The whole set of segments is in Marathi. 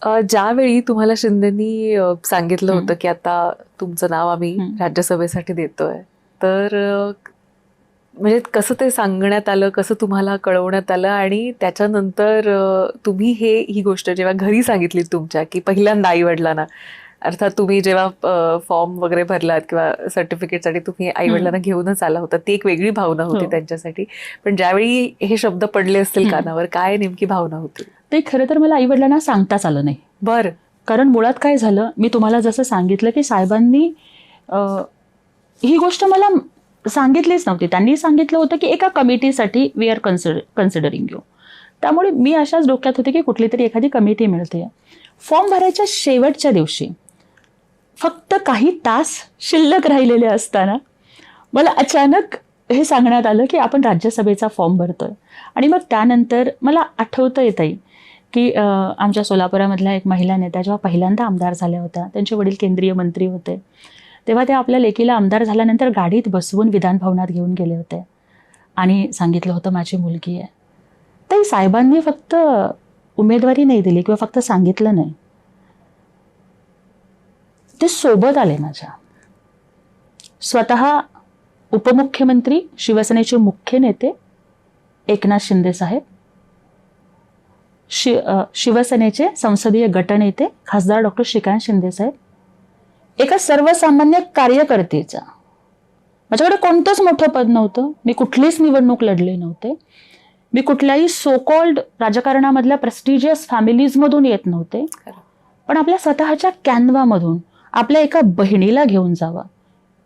ज्यावेळी तुम्हाला शिंदेनी सांगितलं होतं की आता तुमचं नाव आम्ही राज्यसभेसाठी देतोय, तर म्हणजे कसं ते सांगण्यात आलं, कसं तुम्हाला कळवण्यात आलं, आणि त्याच्यानंतर तुम्ही ही गोष्ट जेव्हा घरी सांगितली तुमच्या, की पहिल्यांदा आई वडिलांना, अर्थात तुम्ही जेव्हा फॉर्म वगैरे भरलात किंवा सर्टिफिकेटसाठी तुम्ही आई वडिलांना घेऊनच आला होता, ती एक वेगळी भावना होती त्यांच्यासाठी, पण ज्यावेळी हे शब्द पडले असतील कानावर, काय नेमकी भावना होती? ते खरं तर मला आई वडिलांना सांगताच आलं नाही. बरं. कारण मुळात काय झालं, मी तुम्हाला जसं सांगितलं की साहेबांनी ही गोष्ट मला सांगितलीच नव्हती. त्यांनी सांगितलं होतं की एका कमिटीसाठी वी आर कन्सिडरिंग यू. त्यामुळे मी अशाच डोक्यात होते की कुठली तरी एखादी कमिटी मिळते. फॉर्म भरायच्या शेवटच्या दिवशी फक्त काही तास शिल्लक राहिलेले असताना मला अचानक हे सांगण्यात आलं की आपण राज्यसभेचा फॉर्म भरतोय. आणि मग त्यानंतर मला आठवतं येतंय की आमच्या सोलापुरामधल्या एक महिला नेत्या जेव्हा पहिल्यांदा आमदार झाल्या होत्या, त्यांचे वडील केंद्रीय मंत्री होते, तेव्हा ते आपल्या लेकीला आमदार झाल्यानंतर गाडीत बसवून विधान भवनात घेऊन गेले होते आणि सांगितलं होतं माझी मुलगी आहे. तर साहेबांनी फक्त उमेदवारी नाही दिली किंवा फक्त सांगितलं नाही, ते सोबत आले माझ्या. स्वतः उपमुख्यमंत्री, शिवसेनेचे मुख्य नेते एकनाथ शिंदे साहेब, शिवसेनेचे संसदीय गटनेते खासदार डॉक्टर श्रीकांत शिंदे साहेब, एका सर्वसामान्य कार्यकर्त्याचा, माझ्याकडे कोणतंच मोठं पद नव्हतं, मी कुठलीच निवडणूक लढले नव्हते, मी कुठल्याही सो कॉल्ड राजकारणामधल्या प्रेस्टिजियस फॅमिलीजमधून येत नव्हते, पण आपल्या स्वतःच्या कॅनव्हामधून आपल्या एका बहिणीला घेऊन जावं,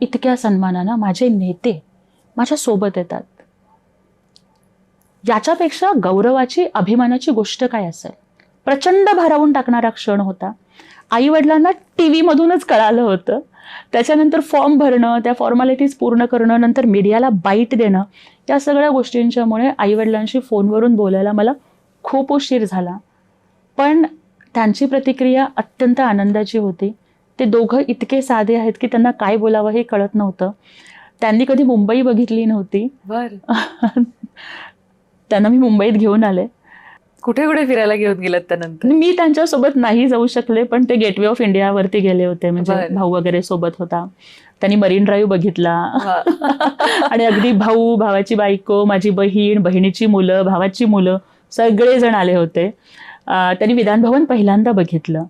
इतक्या सन्मानानं माझे नेते माझ्या सोबत येतात. याच्यापेक्षा गौरवाची, अभिमानाची गोष्ट काय असेल? प्रचंड भारावून टाकणारा क्षण होता. आई वडिलांना टीव्ही मधूनच कळालं होतं. त्याच्यानंतर फॉर्म भरणं, त्या फॉर्मॅलिटीज पूर्ण करणं, नंतर मीडियाला बाईट देणं, या सगळ्या गोष्टींच्यामुळे आई वडिलांशी फोनवरून बोलायला मला खूप उशीर झाला. पण त्यांची प्रतिक्रिया अत्यंत आनंदाची होती. ते दोघं इतके साधे आहेत की त्यांना काय बोलावं हे कळत नव्हतं. त्यांनी कधी मुंबई बघितली नव्हती. त्यांना मी मुंबईत घेऊन आले. कुठे कुठे फिरायला घेऊन गेलात त्यानंतर? मी त्यांच्यासोबत नाही जाऊ शकले, पण ते गेटवे ऑफ इंडियावरती गेले होते, म्हणजे भाऊ वगैरे सोबत होता. त्यांनी मरीन ड्राईव्ह बघितला आणि अगदी भाऊ, भावाची बायको, माझी बहीण, बहिणीची मुलं, भावाची मुलं सगळेजण आले होते. त्यांनी विधानभवन पहिल्यांदा बघितलं.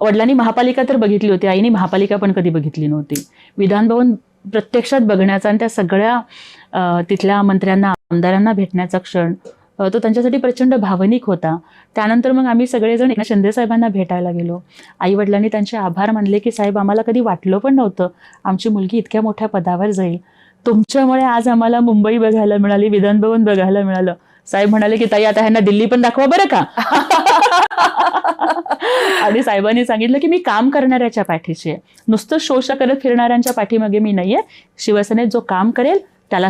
वडिलांनी महापालिका तर बघितली होती, आईने महापालिका पण कधी बघितली नव्हती. विधानभवन प्रत्यक्षात बघण्याचा आणि त्या सगळ्या तिथल्या मंत्र्यांना, आमदारांना भेटण्याचा क्षण तो त्यांच्यासाठी प्रचंड भावनिक होता. त्यानंतर मग आम्ही सगळेजण एकनाथ शिंदे साहेबांना भेटायला गेलो. आई वडिलांनी त्यांचे आभार मानले की साहेब, आम्हाला कधी वाटलं पण नव्हतं आमची मुलगी इतक्या मोठ्या पदावर जाईल. तुमच्यामुळे आज आम्हाला मुंबई बघायला मिळाली, विधानभवन बघायला मिळालं. साहेब म्हणाले की ताई, आता ह्यांना दिल्ली पण दाखवा बरं का. आणि साहेबांनी सांगितलं की मी काम करणाऱ्याच्या पाठीशी आहे, नुसतं शोषा करत फिरणाऱ्यांच्या पाठीमागे मी नाहीये. शिवसेनेत जो काम करेल